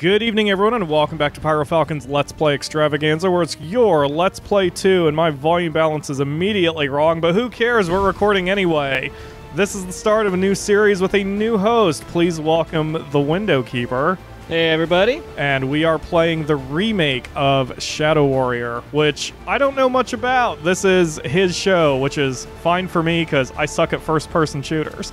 Good evening, everyone, and welcome back to PyroFalkon's Let's Play Extravaganza, where it's your Let's Play 2, and my volume balance is immediately wrong, but who cares? We're recording anyway. This is the start of a new series with a new host. Please welcome the Window Keeper. Hey, everybody. And we are playing the remake of Shadow Warrior, which I don't know much about. This is his show, which is fine for me, because I suck at first-person shooters.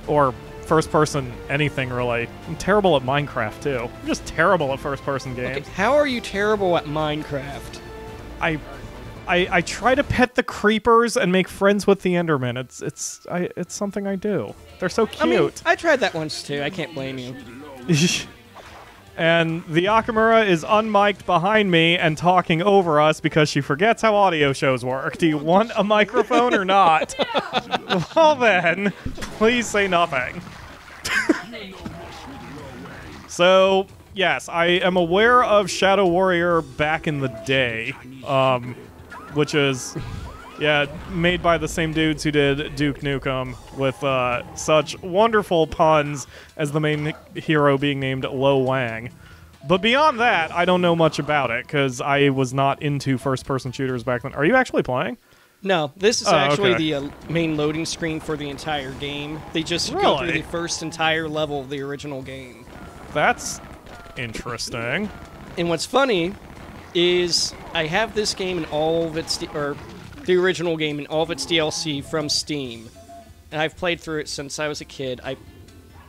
Or first-person anything, really. I'm terrible at Minecraft, too. I'm just terrible at first-person games. Okay, how are you terrible at Minecraft? I try to pet the creepers and make friends with the Enderman. It's something I do. They're so cute. I mean, I tried that once, too. I can't blame you. And the Akamura is unmiked behind me and talking over us because she forgets how audio shows work. Do you want a microphone or not? Well then, please say nothing. So, yes, I am aware of Shadow Warrior back in the day, which is, yeah, made by the same dudes who did Duke Nukem, with such wonderful puns as the main hero being named Lo Wang. But beyond that, I don't know much about it, because I was not into first-person shooters back then. Are you actually playing? No, this is actually the main loading screen for the entire game. They just go through the first entire level of the original game. That's interesting. And what's funny is I have this game and all of its, or the original game and all of its DLC from Steam. And I've played through it since I was a kid.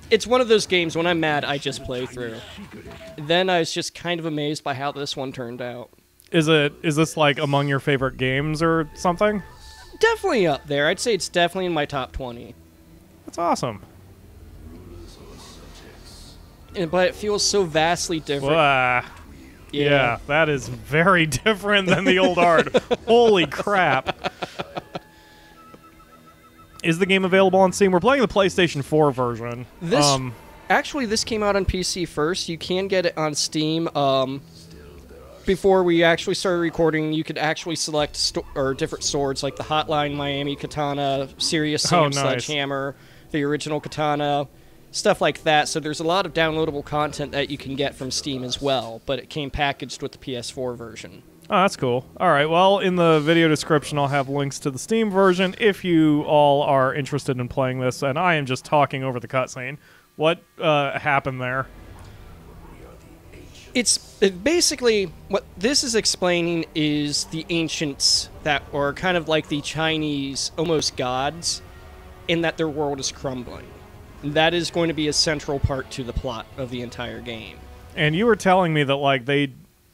It's one of those games, when I'm mad, I just play through. Then I was just kind of amazed by how this one turned out. Is this like among your favorite games or something? Definitely up there. I'd say it's definitely in my top 20. That's awesome. But it feels so vastly different. Yeah, that is very different than the old art. Holy crap. Is the game available on Steam? We're playing the PlayStation 4 version. Actually, this came out on PC first. You can get it on Steam. Before we actually started recording, you could actually select different swords, like the Hotline Miami Katana, Serious Sam Sledgehammer, the original Katana, stuff like that. So there's a lot of downloadable content that you can get from Steam as well, but it came packaged with the PS4 version. Oh, that's cool. All right, well, in the video description, I'll have links to the Steam version if you all are interested in playing this, and I am just talking over the cutscene. What happened there? It's basically, what this is explaining is the ancients that are kind of like the Chinese, almost gods, in that their world is crumbling. And that is going to be a central part to the plot of the entire game. And you were telling me that, like, they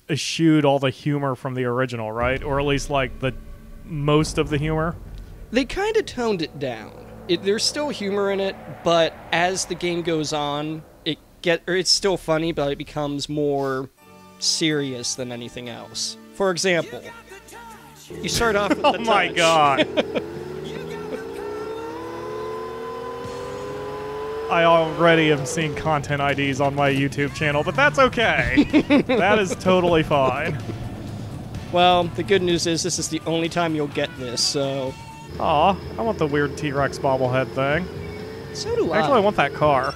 eschewed all the humor from the original, right? Or at least, like, most of the humor? They kind of toned it down. There's still humor in it, but as the game goes on, it's still funny, but it becomes more serious than anything else. For example, you start off with the touch. Oh my god. I already am seeing content IDs on my YouTube channel, but that's okay. That is totally fine. Well, the good news is this is the only time you'll get this, so... Aw, I want the weird T-Rex bobblehead thing. So do I. Actually, I want that car.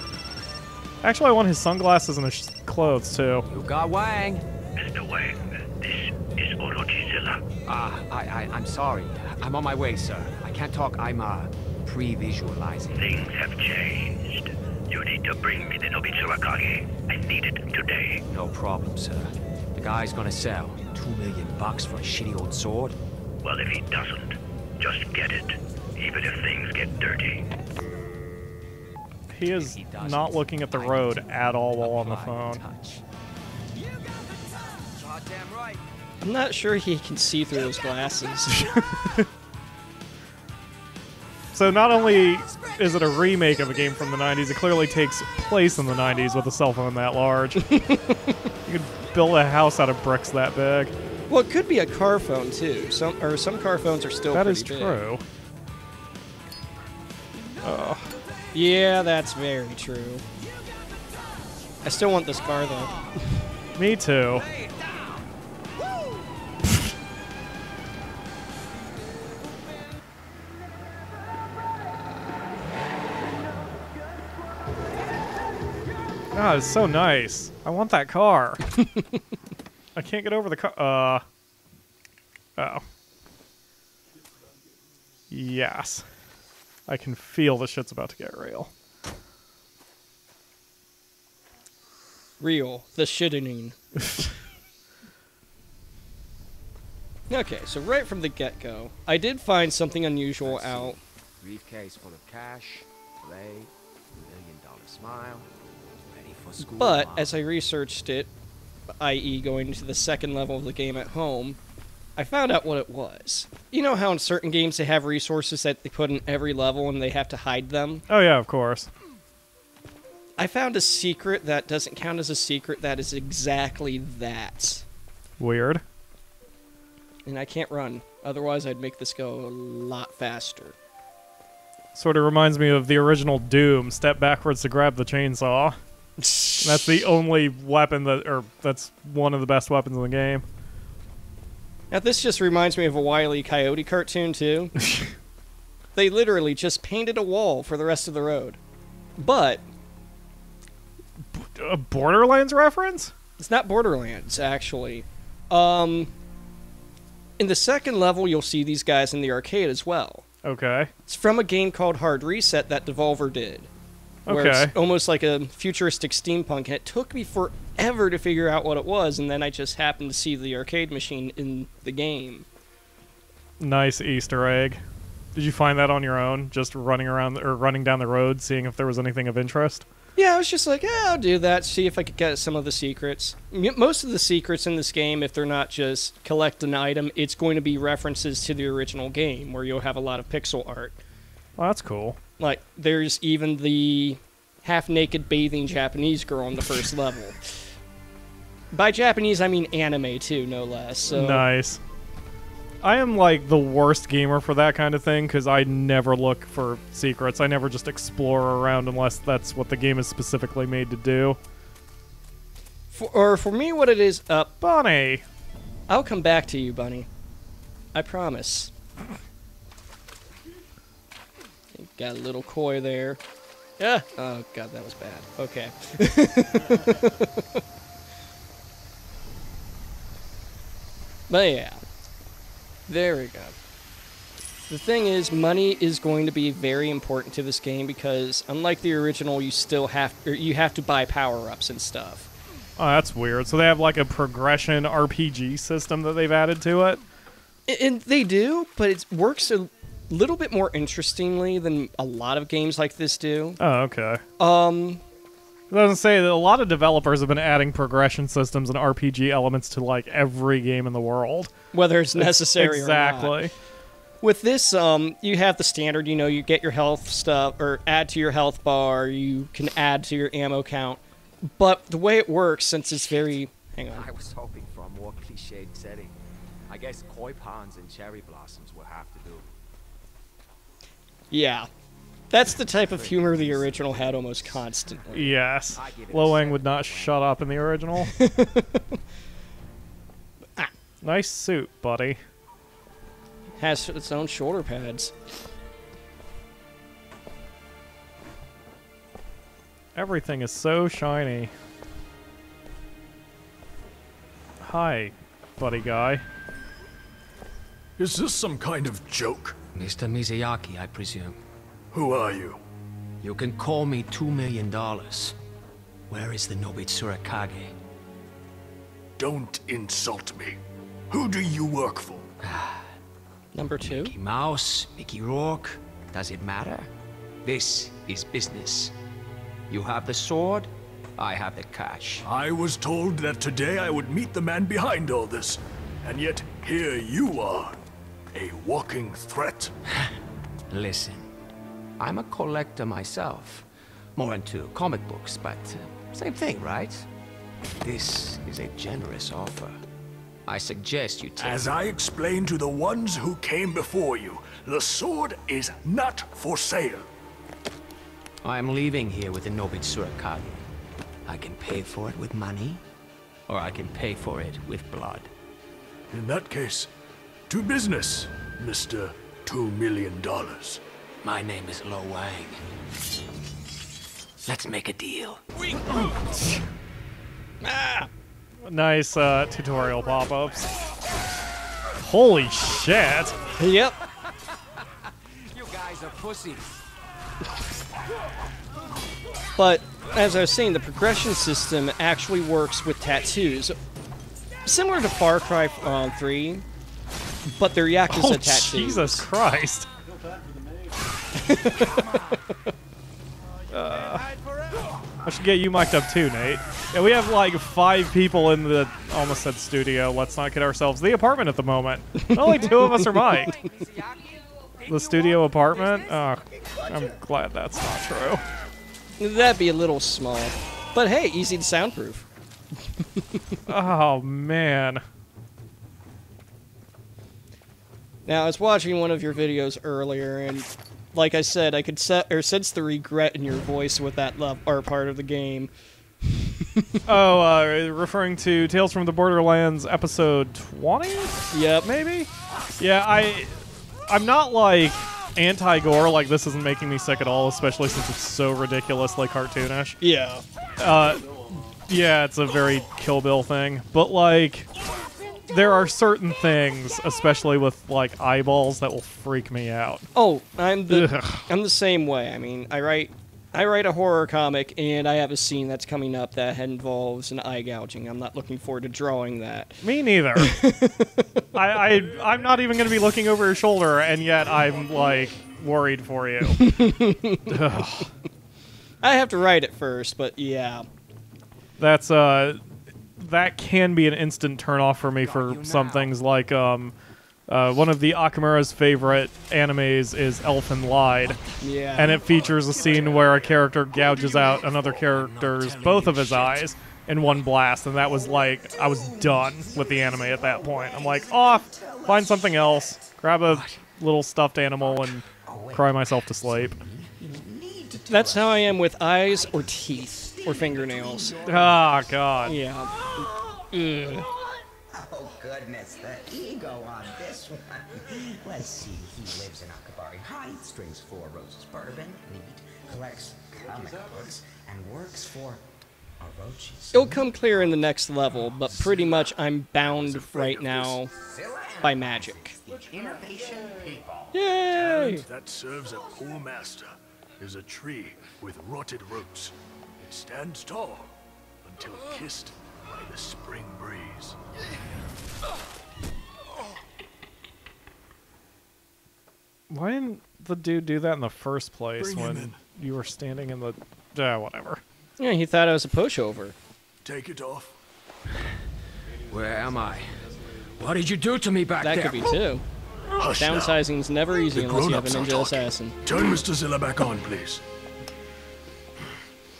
Actually, I want his sunglasses and his clothes, too. You got Wang. Mr. Wang, this is Orochizilla. I'm sorry. I'm on my way, sir. I can't talk. I'm, pre-visualizing. Things have changed. You need to bring me the Nobitsurakage. I need it today. No problem, sir. The guy's gonna sell $2 million for a shitty old sword. Well, if he doesn't, just get it. Even if things get dirty. He is not looking at the road at all while on the phone. I'm not sure he can see through those glasses. So not only is it a remake of a game from the 90s, it clearly takes place in the 90s with a cell phone that large. You could build a house out of bricks that big. Well, it could be a car phone, too. Some car phones are still pretty big. That is true. Ugh. Yeah, that's very true. I still want this car, though. Me too. God, it's so nice. I want that car. I can't get over the car. Oh. Yes. I can feel the shit's about to get real. Real. The shittening. Okay, so right from the get-go, I did find something unusual out. Briefcase full of cash, play, $1 million smile, ready for school. But as I researched it, i.e. going to the second level of the game at home, I found out what it was. You know how in certain games they have resources that they put in every level and they have to hide them? Oh yeah, of course. I found a secret that doesn't count as a secret that is exactly that. Weird. And I can't run. Otherwise, I'd make this go a lot faster. Sort of reminds me of the original Doom. Step backwards to grab the chainsaw. That's the only weapon that's one of the best weapons in the game. Now, this just reminds me of a Wile E. Coyote cartoon, too. They literally just painted a wall for the rest of the road. But A Borderlands reference? it's not Borderlands, actually. In the second level, you'll see these guys in the arcade as well. Okay. It's from a game called Hard Reset that Devolver did. Where Okay. it's almost like a futuristic steampunk, and it took me forever to figure out what it was, and then I just happened to see the arcade machine in the game. Nice Easter egg. Did you find that on your own? Just running around or running down the road, seeing if there was anything of interest? Yeah, I was just like, yeah, I'll do that, see if I could get some of the secrets. Most of the secrets in this game, if they're not just collect an item, it's going to be references to the original game, where you'll have a lot of pixel art. Well, that's cool. Like, there's even the half-naked bathing Japanese girl on the first level. By Japanese, I mean anime, too, no less. So. Nice. I am, like, the worst gamer for that kind of thing, because I never look for secrets. I never just explore around unless that's what the game is specifically made to do. For me, what it is... Bunny! I'll come back to you, Bunny. I promise. Got a little koi there. Yeah. Oh, God, that was bad. Okay. But yeah. There we go. The thing is, money is going to be very important to this game because, unlike the original, you have to buy power-ups and stuff. Oh, that's weird. So they have, like, a progression RPG system that they've added to it? And they do, but it works a little bit more interestingly than a lot of games like this do. Oh, okay. I was gonna say that a lot of developers have been adding progression systems and RPG elements to, like, every game in the world. Whether it's necessary exactly. or not. With this, you have the standard, you get your health stuff, or add to your health bar, you can add to your ammo count. But the way it works, since it's very... Hang on. I was hoping for a more cliched setting. I guess koi ponds and cherry blossoms will have to do. Yeah. That's the type of humor the original had almost constantly. Yes. Loang would not shut up in the original. Nice suit, buddy. Has its own shoulder pads. Everything is so shiny. Hi, buddy guy. Is this some kind of joke? Mr. Mizuyaki, I presume. Who are you? You can call me $2 million. Where is the Nobitsura Kage? Don't insult me. Who do you work for? Number 2. Mickey Mouse, Mickey Rourke, does it matter? This is business. You have the sword, I have the cash. I was told that today I would meet the man behind all this. And yet, here you are. A walking threat. Listen, I'm a collector myself. More into comic books, but same thing, right? This is a generous offer. I suggest you take... As I explained to the ones who came before you, the sword is not for sale. I'm leaving here with the Nobitsura Kage. I can pay for it with money, or I can pay for it with blood. In that case, to business, Mr. $2 million. My name is Lo Wang. Let's make a deal. Nice tutorial pop-ups. Holy shit! Yep. You guys are pussies. But as I was saying, the progression system actually works with tattoos, similar to Far Cry 3, but they're Yakuza Oh, tattoos. Jesus Christ! I should get you mic'd up too, Nate. Yeah, we have like 5 people in the, almost said studio, let's not kid ourselves, the apartment at the moment. Only 2 of us are mic'd. The studio apartment? Oh, I'm glad that's not true. That'd be a little small. But hey, easy to soundproof. Oh, man. Now, I was watching one of your videos earlier, and like I said, I could sense the regret in your voice with that part of the game. Oh, referring to Tales from the Borderlands episode 20? Yep. Maybe? Yeah, I'm not like anti-gore, like this isn't making me sick at all, especially since it's so ridiculously cartoonish. Yeah. Yeah, it's a very Kill Bill thing, but like there are certain things, especially with like eyeballs, that will freak me out. Oh, I'm the same way. I mean, I write a horror comic, and I have a scene that's coming up that involves an eye gouging. I'm not looking forward to drawing that. Me neither. I'm not even going to be looking over your shoulder, and yet I'm like worried for you. I have to write it first, but yeah. That's that can be an instant turnoff for me for some things, like one of the Akamura's favorite animes is Elfen Lied. Yeah. And it features a scene where a character gouges out another character's both of his eyes in one blast, and that was like, I was done with the anime at that point. I'm like, off, find something else, grab a little stuffed animal and cry myself to sleep. That's how I am with eyes or teeth or fingernails. Ah, God. Yeah. Ugh. Oh, goodness, the ego on this one. Let's see, he lives in Akabari Heights, drinks 4 roses bourbon, neat, collects comic books, and works for Orochi's. It'll come clear in the next level, but pretty much I'm bound right now by magic. Innovation people. Yay! Talent that serves a poor master is a tree with rotted roots. It stands tall until kissed by the spring breeze. Why didn't the dude do that in the first place Bring him when you were standing in the... whatever. Yeah, he thought I was a pushover. Take it off. Where am I? What did you do to me back That there? could be too. Hush now. Downsizing's never easy The unless you have a grown-ups are ninja talking. assassin. Turn Mr. Zilla back on, please.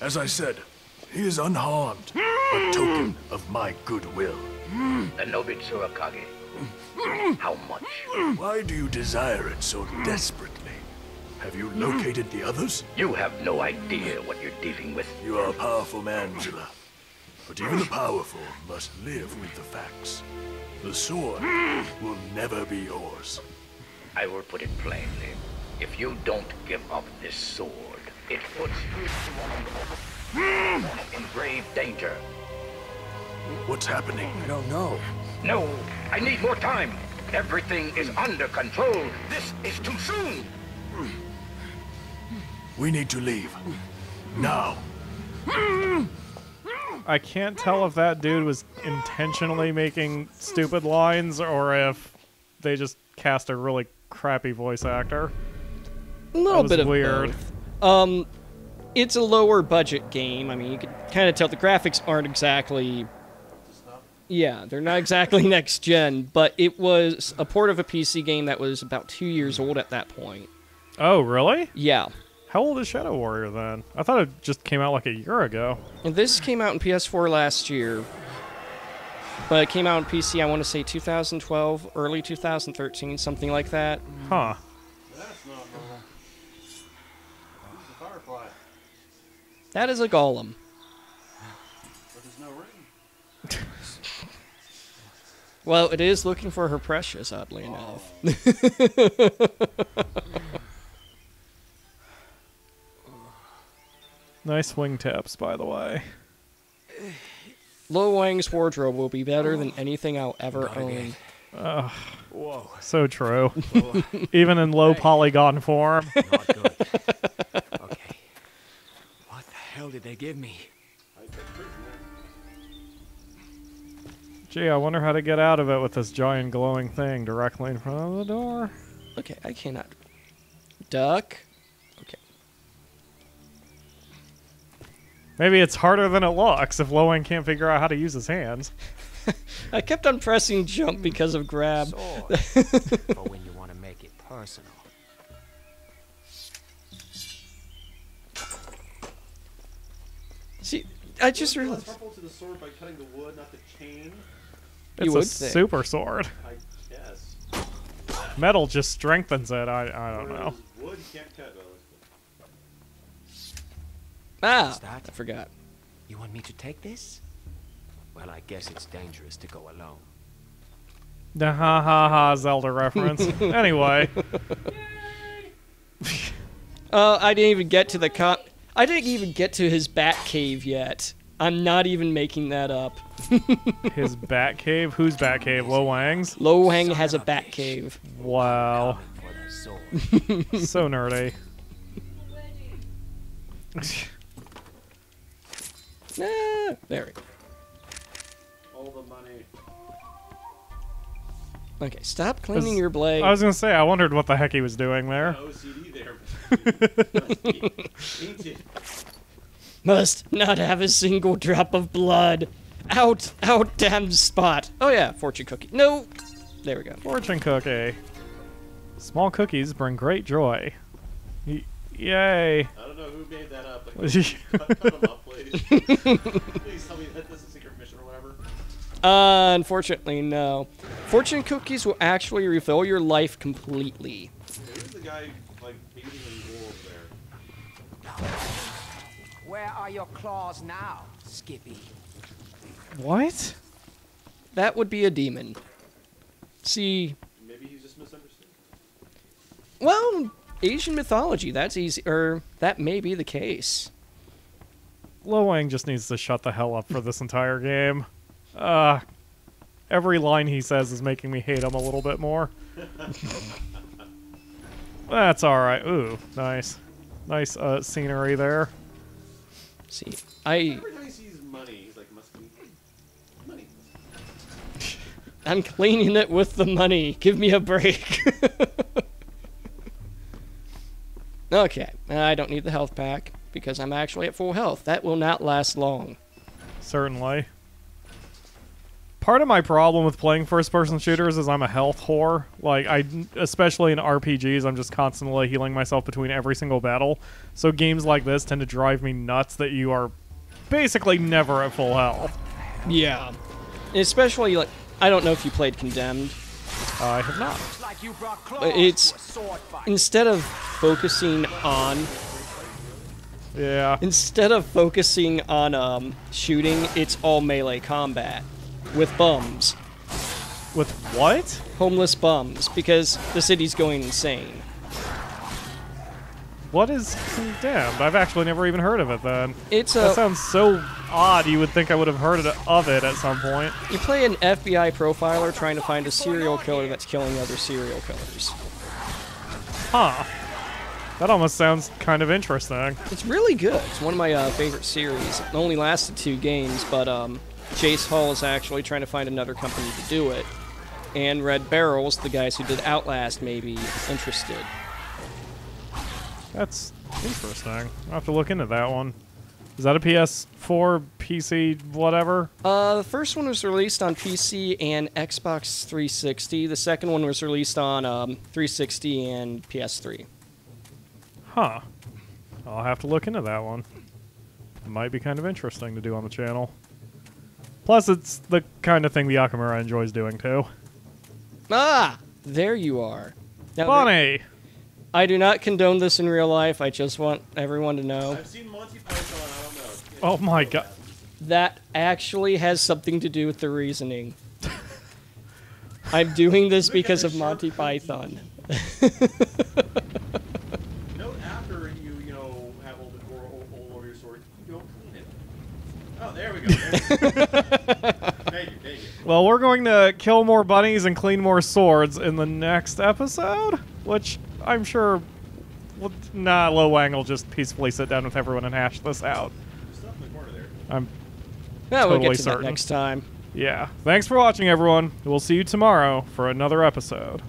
As I said, he is unharmed, a token of my goodwill. The Nobit Tsurakage. How much? Why do you desire it so desperately? Have you located the others? You have no idea what you're dealing with. You are a powerful man, Zilla. But even the powerful must live with the facts. The sword will never be yours. I will put it plainly. If you don't give up this sword, it puts you in grave danger. What's happening? I don't know. No, I need more time. Everything is under control. This is too soon. We need to leave. Now. I can't tell if that dude was intentionally making stupid lines or if they just cast a really crappy voice actor. A little was bit of weird. both. It's a lower budget game. I mean, you can kind of tell the graphics aren't exactly... Yeah, they're not exactly next gen, but it was a port of a PC game that was about 2 years old at that point. Oh, really? Yeah. How old is Shadow Warrior then? I thought it just came out like a year ago. And this came out in PS4 last year, but it came out on PC, I want to say 2012, early 2013, something like that. Huh. That is a golem. Well, it is looking for her precious, oddly enough. Nice wingtips, by the way. Lo Wang's wardrobe will be better than anything I'll ever own. Whoa. So true. Even in low polygon form. Not good. Okay. What the hell did they give me? Gee, I wonder how to get out of it with this giant glowing thing directly in front of the door. Okay, I cannot. Duck. Okay. Maybe it's harder than it looks if Lowen can't figure out how to use his hands. I kept on pressing jump because of grab. Sword. For when you want to make it personal. See, I just realized. To the sword by cutting the wood, not the chain. It's You a would think. super sword. I guess. Metal just strengthens it. I don't know. Wood you can't cut. Ah, What's that? I forgot. You want me to take this? Well, I guess it's dangerous to go alone. The ha ha ha Zelda reference. Anyway. I didn't even get to the I didn't even get to his bat cave yet. I'm not even making that up. His bat cave? Whose bat cave? Lo Wang's? Lo Wang has a bat cave. Wow. For the sword. So nerdy. Ah, there we go. All the money. Okay, stop cleaning your blade. I was gonna say, I wondered what the heck he was doing there. OCD there. Ain't it? Must not have a single drop of blood. Out, damn spot. Oh yeah, fortune cookie. No. There we go. Fortune cookie. Small cookies bring great joy. Yay. I don't know who made that up. Like, cut them up, please. Please tell me that this is a secret mission or whatever. Unfortunately, no. Fortune cookies will actually refill your life completely. Who's the guy like beating the wall over there? Where are your claws now, Skippy? What? That would be a demon. See, Maybe he's just misunderstood. well, Asian mythology, that's easy, that may be the case. Lo Wang just needs to shut the hell up for this entire game. Every line he says is making me hate him a little bit more. That's alright. Ooh, nice. Nice scenery there. See, Every time he sees money, he's like, must be money. I'm cleaning it with the money. Give me a break. Okay, I don't need the health pack because I'm actually at full health. That will not last long. Certainly. Part of my problem with playing first-person shooters is I'm a health whore. Like, especially in RPGs, I'm just constantly healing myself between every single battle. So games like this tend to drive me nuts that you are basically never at full health. Yeah. Especially, like, I don't know if you played Condemned. I have not. Like you brought claws But it's to a sword fight. instead of focusing on shooting, it's all melee combat with bums, With what? homeless bums, because the city's going insane. What is Condemned? I've actually never even heard of it then. It's That sounds so odd, you would think I would have heard of it at some point. you play an FBI profiler trying to find a serial killer that's killing other serial killers. Huh. That almost sounds kind of interesting. It's really good. It's one of my favorite series. It only lasted 2 games, but Chase Hall is actually trying to find another company to do it. And Red Barrels, the guys who did Outlast, may be interested. That's interesting. I'll have to look into that one. Is that a PS4, PC, whatever? The first one was released on PC and Xbox 360. The second one was released on 360 and PS3. Huh. I'll have to look into that one. It might be kind of interesting to do on the channel. Plus, it's the kind of thing the Yakamura enjoys doing, too. Ah! There you are. Now, Funny! I do not condone this in real life. I just want everyone to know. I've seen Monty Python, I don't know. Oh my god. That actually has something to do with the reasoning. I'm doing this because of Monty Python. Note after you know, have all the gore all over your sword, we go. Thank you. Well, we're going to kill more bunnies and clean more swords in the next episode, which I'm sure... Nah, Lo Wang will just peacefully sit down with everyone and hash this out. Stuff in the corner there. I'm Yeah, we'll totally get to that certain. next time. Yeah. Thanks for watching, everyone. We'll see you tomorrow for another episode.